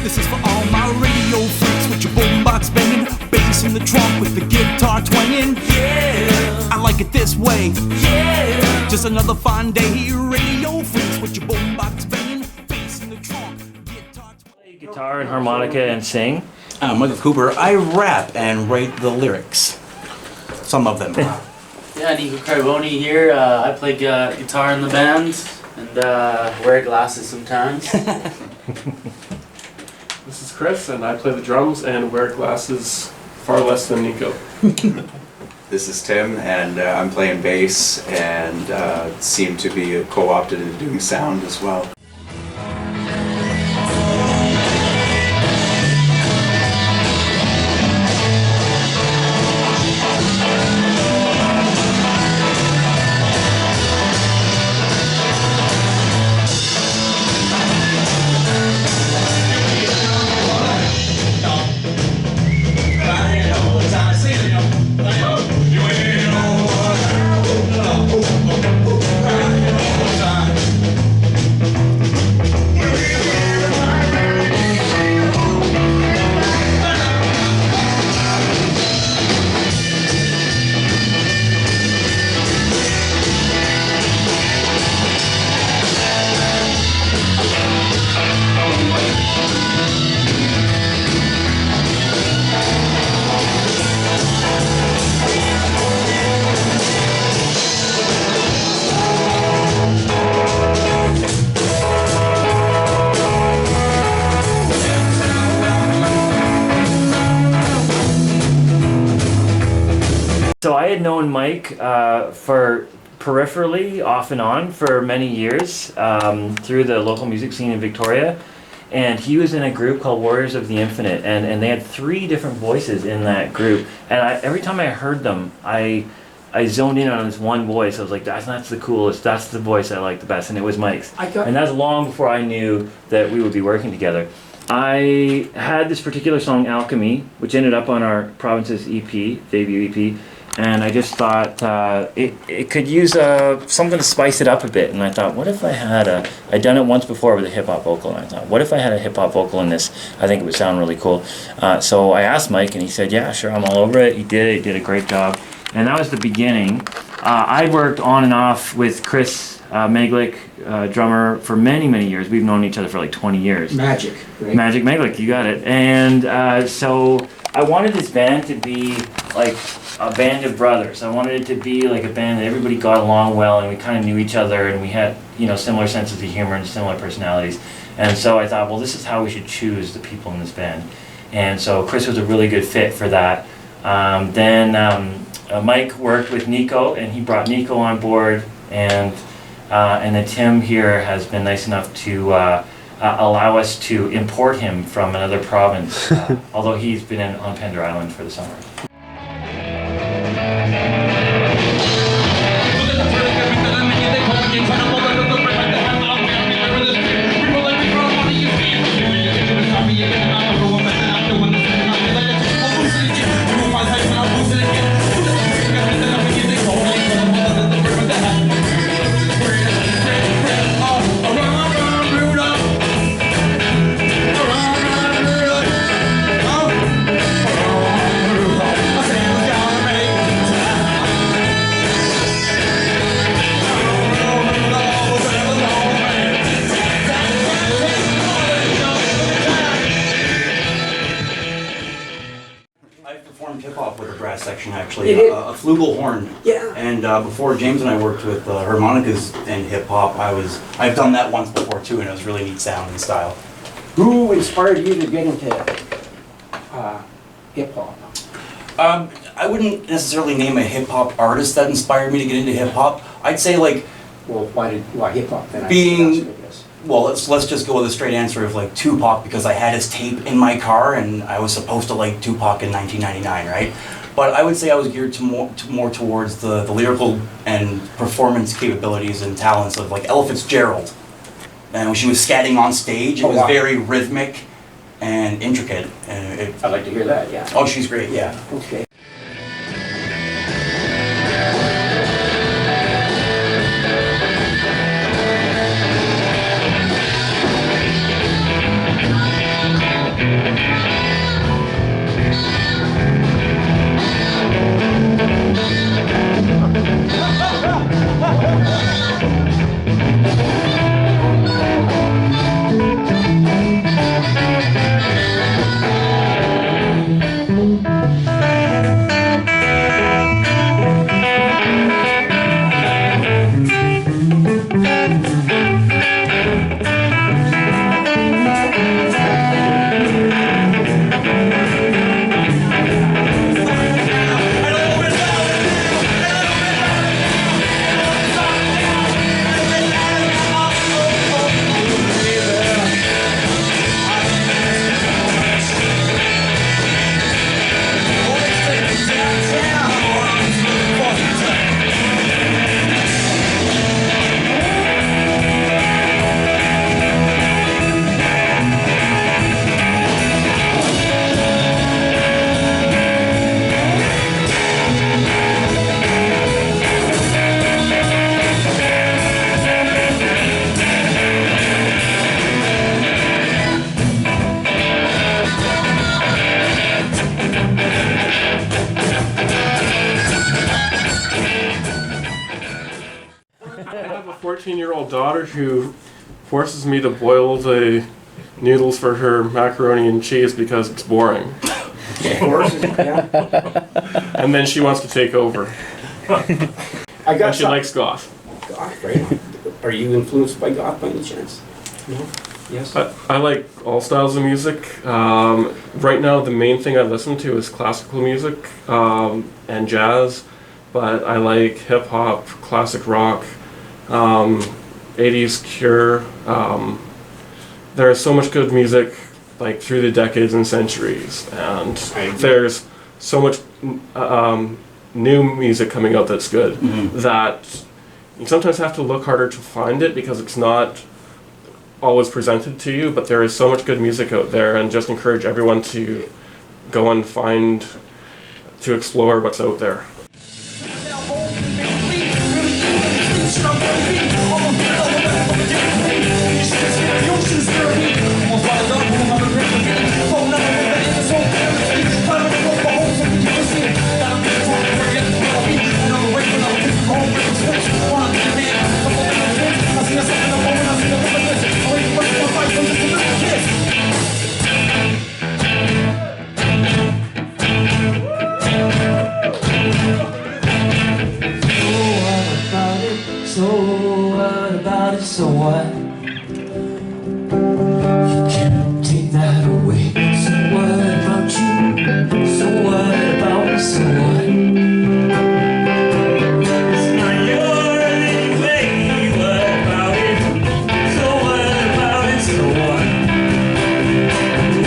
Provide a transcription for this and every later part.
This is for all my radio freaks with your boombox banging, bass in the trunk with the guitar twanging. Yeah, I like it this way. Yeah, just another fine day. Radio freaks with your boombox banging, bass in the trunk, guitar twanging. Guitar and harmonica and sing. I'm Michael Cooper. I rap and write the lyrics. Some of them. Yeah, Nico Carboni here. I play guitar in the band and wear glasses sometimes. This is Chris, and I play the drums and wear glasses far less than Nico. This is Tim, and I'm playing bass and seem to be co-opted into doing sound as well. So I had known Mike for peripherally, off and on, for many years through the local music scene in Victoria. And he was in a group called Warriors of the Infinite, and they had 3 different voices in that group. And every time I heard them, I zoned in on this one voice. I was like, that's the coolest, that's the voice I like the best, and it was Mike's. And that's long before I knew that we would be working together. I had this particular song, Alchemy, which ended up on our Provinces EP, debut EP. And I just thought it could use something to spice it up a bit. And I thought, what if I had I'd done it once before with a hip-hop vocal, and I thought, what if I had a hip-hop vocal in this? I think it would sound really cool. So I asked Mike, and he said, yeah, sure, I'm all over it. He did a great job. And that was the beginning. I worked on and off with Chris Meglick, drummer, for many, many years. We've known each other for like 20 years. Magic, right? Magic Meglick, you got it. And so I wanted this band to be like a band of brothers. I wanted it to be like a band that everybody got along well, and we kind of knew each other, and we had, similar senses of humor and similar personalities. And so I thought, well, this is how we should choose the people in this band. And so Chris was a really good fit for that. Then Mike worked with Nico, and he brought Nico on board, and then Tim here has been nice enough to allow us to import him from another province, although he's been on Pender Island for the summer. Hip-hop with a brass section, actually, a flugelhorn. Yeah. And before James and I worked with harmonicas and hip-hop, I've done that once before too, and it was really neat sound and style. Who inspired you to get into hip-hop? I wouldn't necessarily name a hip-hop artist that inspired me to get into hip-hop. I'd say like... Well, why hip-hop then? Being... Well, let's just go with a straight answer of like Tupac, because I had his tape in my car and I was supposed to like Tupac in 1999, right? But I would say I was geared to more towards the lyrical and performance capabilities and talents of like Ella Fitzgerald. And when she was scatting on stage, it was very rhythmic and intricate. And I'd like to hear that, yeah. Oh, she's great, yeah. Okay. daughter who forces me to boil the noodles for her macaroni and cheese because it's boring. And then she wants to take over. I got And she likes goth. goth, right? Are you influenced by goth by any chance? No? Yes? I like all styles of music. Right now, the main thing I listen to is classical music and jazz, but I like hip hop, classic rock, 80s Cure. There is so much good music, like through the decades and centuries, and there's so much new music coming out that's good that you sometimes have to look harder to find it because it's not always presented to you, but there is so much good music out there, and just encourage everyone to go and find, to explore what's out there. So what? You can't take that away. So what about you? So what about me? So what? It's not your anyway. What about it? So what about it? So what?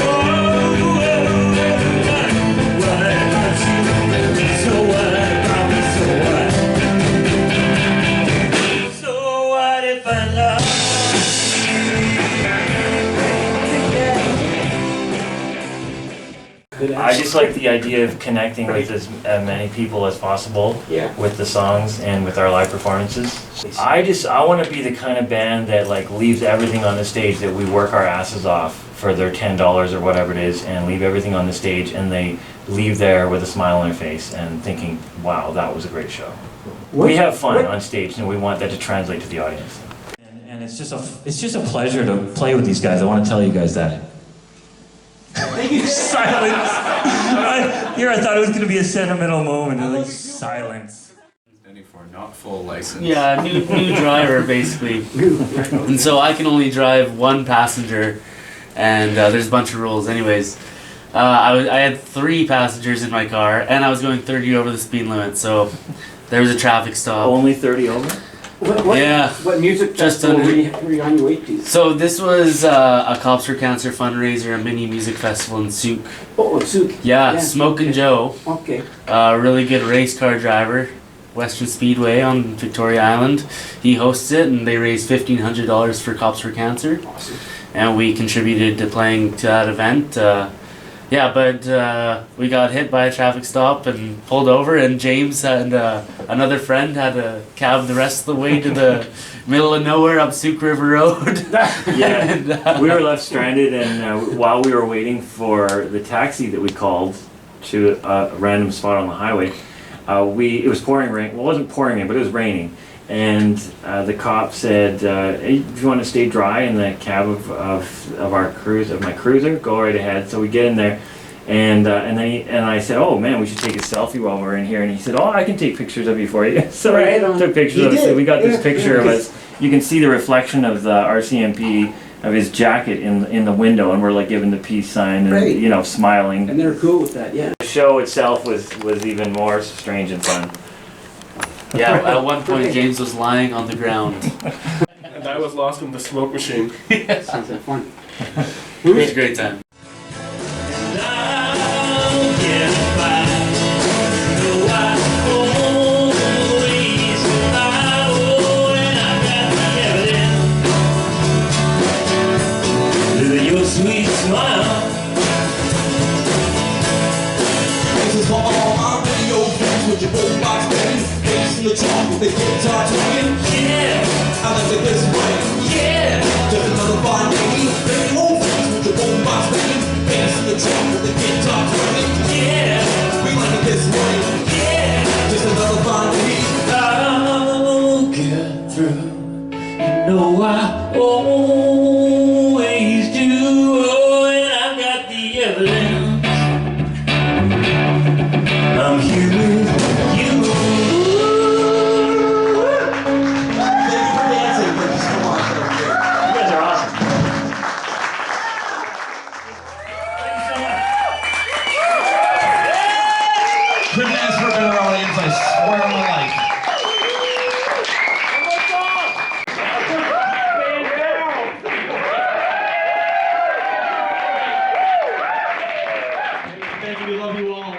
What about you? So what about me? So what? So what if I love? I just like the idea of connecting with as many people as possible Yeah. with the songs and with our live performances. I want to be the kind of band that like leaves everything on the stage, that we work our asses off for their $10 or whatever it is, and leave everything on the stage, and they leave there with a smile on their face and thinking, wow, that was a great show. We have fun on stage, and we want that to translate to the audience. And it's just a pleasure to play with these guys. I want to tell you guys that. Silence. I thought it was going to be a sentimental moment. And like silence. For not full license. Yeah, new driver basically. And so I can only drive one passenger, and there's a bunch of rules. Anyways, I had 3 passengers in my car, and I was going 30 over the speed limit. So there was a traffic stop. Only 30 over? Yeah. What music Just festival under- were you on your way to? So this was a Cops for Cancer fundraiser, a mini music festival in Souk. Oh, Souk. Yeah, Smokin' Joe, Okay. really good race car driver, Western Speedway on Victoria Island. He hosts it, and they raised $1,500 for Cops for Cancer, Awesome. and we contributed to playing to that event. But we got hit by a traffic stop and pulled over, and James and another friend had to cab the rest of the way to the middle of nowhere up Souk River Road. Yeah, And, we were left stranded, and while we were waiting for the taxi that we called to a random spot on the highway, it was pouring rain. Well, it wasn't pouring rain, but it was raining. And the cop said, hey, if you want to stay dry in the cab of my cruiser, go right ahead. So we get in there, and I said, oh man, we should take a selfie while we're in here. And he said, oh, I can take pictures of you for you. So Right I on. took pictures You of us. did. So we got this Yeah, picture yeah, of us. You can see the reflection of the RCMP of his jacket in the window, and we're like giving the peace sign and Right. smiling. And they're cool with that, yeah. The show itself was even more strange and fun. yeah, at one point James was lying on the ground. And I was lost in the smoke machine. Sounds like fun. It was a great time. Your sweet smile. This is for all my radio friends with your boombox banging, bass in the trunk with the guitar twanging. Yeah, I like it this way. Yeah, just another fine day. Radio friends with your boombox banging. I always do. Oh, and I've got the evidence. I'm here with you. Thank you for dancing. Thank you so much. That was great. You guys are awesome. Couldn't ask for a better audience, I swear on my life. Thank you, we love you all.